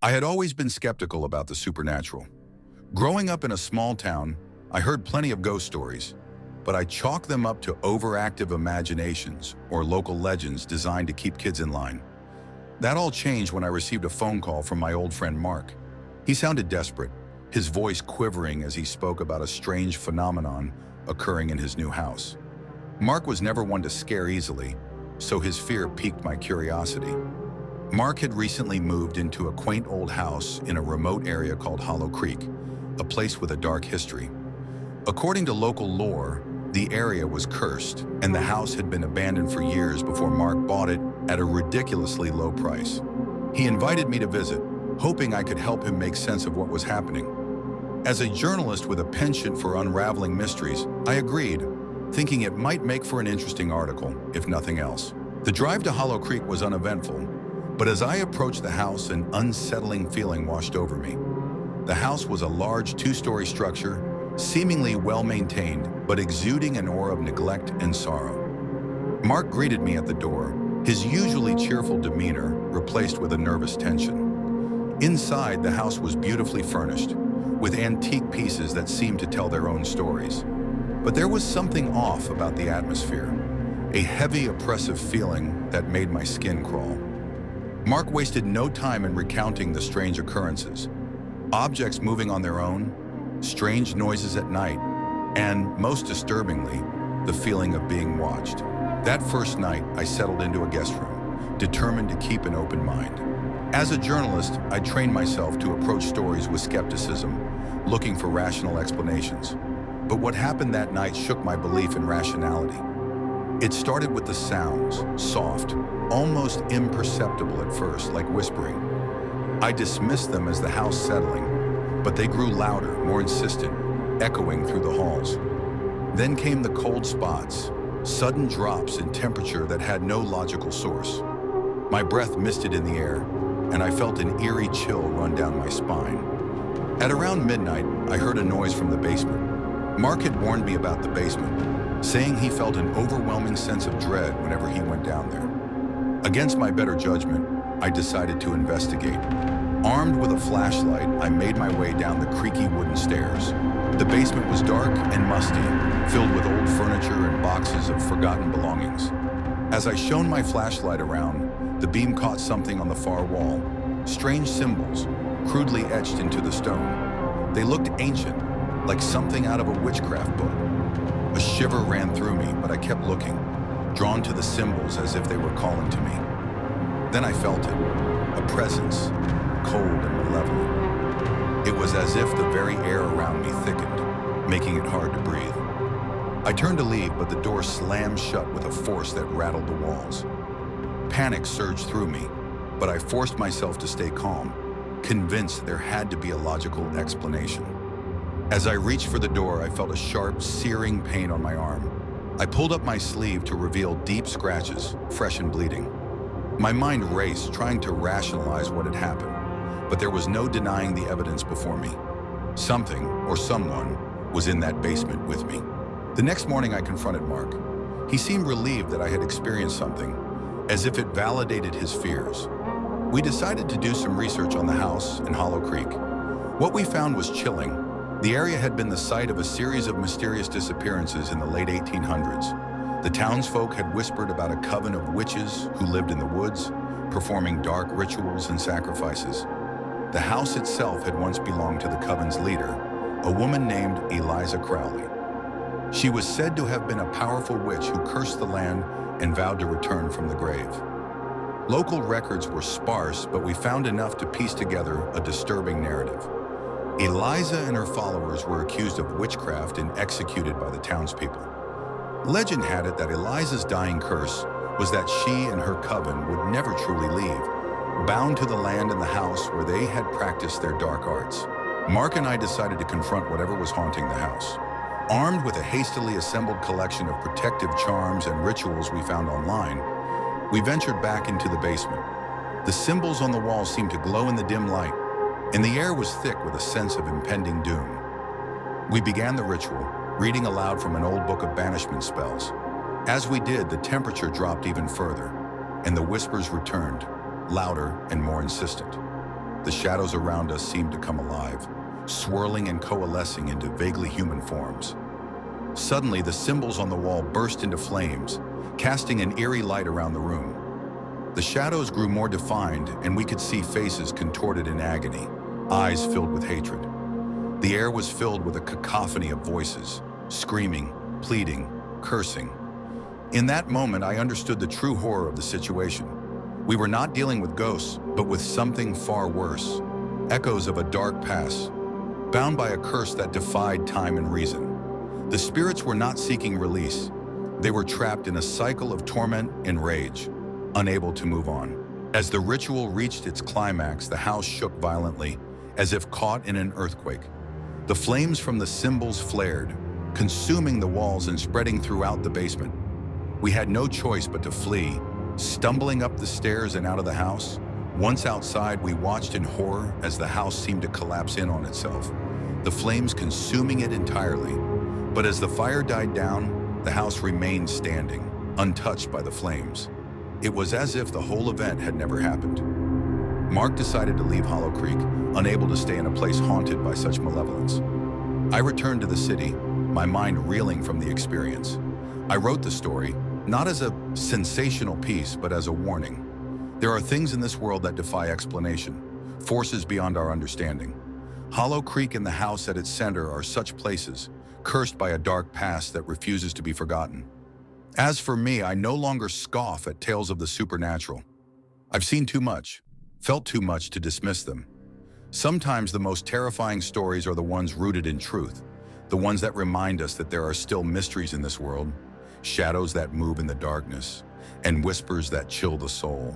I had always been skeptical about the supernatural. Growing up in a small town, I heard plenty of ghost stories, but I chalked them up to overactive imaginations or local legends designed to keep kids in line. That all changed when I received a phone call from my old friend Mark. He sounded desperate, his voice quivering as he spoke about a strange phenomenon occurring in his new house. Mark was never one to scare easily, so his fear piqued my curiosity. Mark had recently moved into a quaint old house in a remote area called Hollow Creek, a place with a dark history. According to local lore, the area was cursed, and the house had been abandoned for years before Mark bought it at a ridiculously low price. He invited me to visit, hoping I could help him make sense of what was happening. As a journalist with a penchant for unraveling mysteries, I agreed, thinking it might make for an interesting article, if nothing else. The drive to Hollow Creek was uneventful, but as I approached the house, an unsettling feeling washed over me. The house was a large two-story structure, seemingly well-maintained, but exuding an aura of neglect and sorrow. Mark greeted me at the door, his usually cheerful demeanor replaced with a nervous tension. Inside, the house was beautifully furnished, with antique pieces that seemed to tell their own stories. But there was something off about the atmosphere, a heavy, oppressive feeling that made my skin crawl. Mark wasted no time in recounting the strange occurrences. Objects moving on their own, strange noises at night, and, most disturbingly, the feeling of being watched. That first night, I settled into a guest room, determined to keep an open mind. As a journalist, I trained myself to approach stories with skepticism, looking for rational explanations. But what happened that night shook my belief in rationality. It started with the sounds, soft, almost imperceptible at first, like whispering. I dismissed them as the house settling, but they grew louder, more insistent, echoing through the halls. Then came the cold spots, sudden drops in temperature that had no logical source. My breath misted in the air, and I felt an eerie chill run down my spine. At around midnight, I heard a noise from the basement. Mark had warned me about the basement, saying he felt an overwhelming sense of dread whenever he went down there. Against my better judgment, I decided to investigate. Armed with a flashlight, I made my way down the creaky wooden stairs. The basement was dark and musty, filled with old furniture and boxes of forgotten belongings. As I shone my flashlight around, the beam caught something on the far wall. Strange symbols, crudely etched into the stone. They looked ancient, like something out of a witchcraft book. A shiver ran through me, but I kept looking, drawn to the symbols as if they were calling to me. Then I felt it, a presence, cold and malevolent. It was as if the very air around me thickened, making it hard to breathe. I turned to leave, but the door slammed shut with a force that rattled the walls. Panic surged through me, but I forced myself to stay calm, convinced there had to be a logical explanation. As I reached for the door, I felt a sharp, searing pain on my arm. I pulled up my sleeve to reveal deep scratches, fresh and bleeding. My mind raced, trying to rationalize what had happened, but there was no denying the evidence before me. Something, or someone, was in that basement with me. The next morning, I confronted Mark. He seemed relieved that I had experienced something, as if it validated his fears. We decided to do some research on the house in Hollow Creek. What we found was chilling. The area had been the site of a series of mysterious disappearances in the late 1800s. The townsfolk had whispered about a coven of witches who lived in the woods, performing dark rituals and sacrifices. The house itself had once belonged to the coven's leader, a woman named Eliza Crowley. She was said to have been a powerful witch who cursed the land and vowed to return from the grave. Local records were sparse, but we found enough to piece together a disturbing narrative. Eliza and her followers were accused of witchcraft and executed by the townspeople. Legend had it that Eliza's dying curse was that she and her coven would never truly leave, bound to the land and the house where they had practiced their dark arts. Mark and I decided to confront whatever was haunting the house. Armed with a hastily assembled collection of protective charms and rituals we found online, we ventured back into the basement. The symbols on the wall seemed to glow in the dim light, and the air was thick with a sense of impending doom. We began the ritual, reading aloud from an old book of banishment spells. As we did, the temperature dropped even further, and the whispers returned, louder and more insistent. The shadows around us seemed to come alive, swirling and coalescing into vaguely human forms. Suddenly, the symbols on the wall burst into flames, casting an eerie light around the room. The shadows grew more defined, and we could see faces contorted in agony, eyes filled with hatred. The air was filled with a cacophony of voices, screaming, pleading, cursing. In that moment, I understood the true horror of the situation. We were not dealing with ghosts, but with something far worse. Echoes of a dark past, bound by a curse that defied time and reason. The spirits were not seeking release. They were trapped in a cycle of torment and rage, unable to move on. As the ritual reached its climax, the house shook violently, as if caught in an earthquake. The flames from the symbols flared, consuming the walls and spreading throughout the basement. We had no choice but to flee, stumbling up the stairs and out of the house. Once outside, we watched in horror as the house seemed to collapse in on itself, the flames consuming it entirely. But as the fire died down, the house remained standing, untouched by the flames. It was as if the whole event had never happened. Mark decided to leave Hollow Creek, unable to stay in a place haunted by such malevolence. I returned to the city, my mind reeling from the experience. I wrote the story, not as a sensational piece, but as a warning. There are things in this world that defy explanation, forces beyond our understanding. Hollow Creek and the house at its center are such places, cursed by a dark past that refuses to be forgotten. As for me, I no longer scoff at tales of the supernatural. I've seen too much, felt too much to dismiss them. Sometimes the most terrifying stories are the ones rooted in truth, the ones that remind us that there are still mysteries in this world, shadows that move in the darkness, and whispers that chill the soul.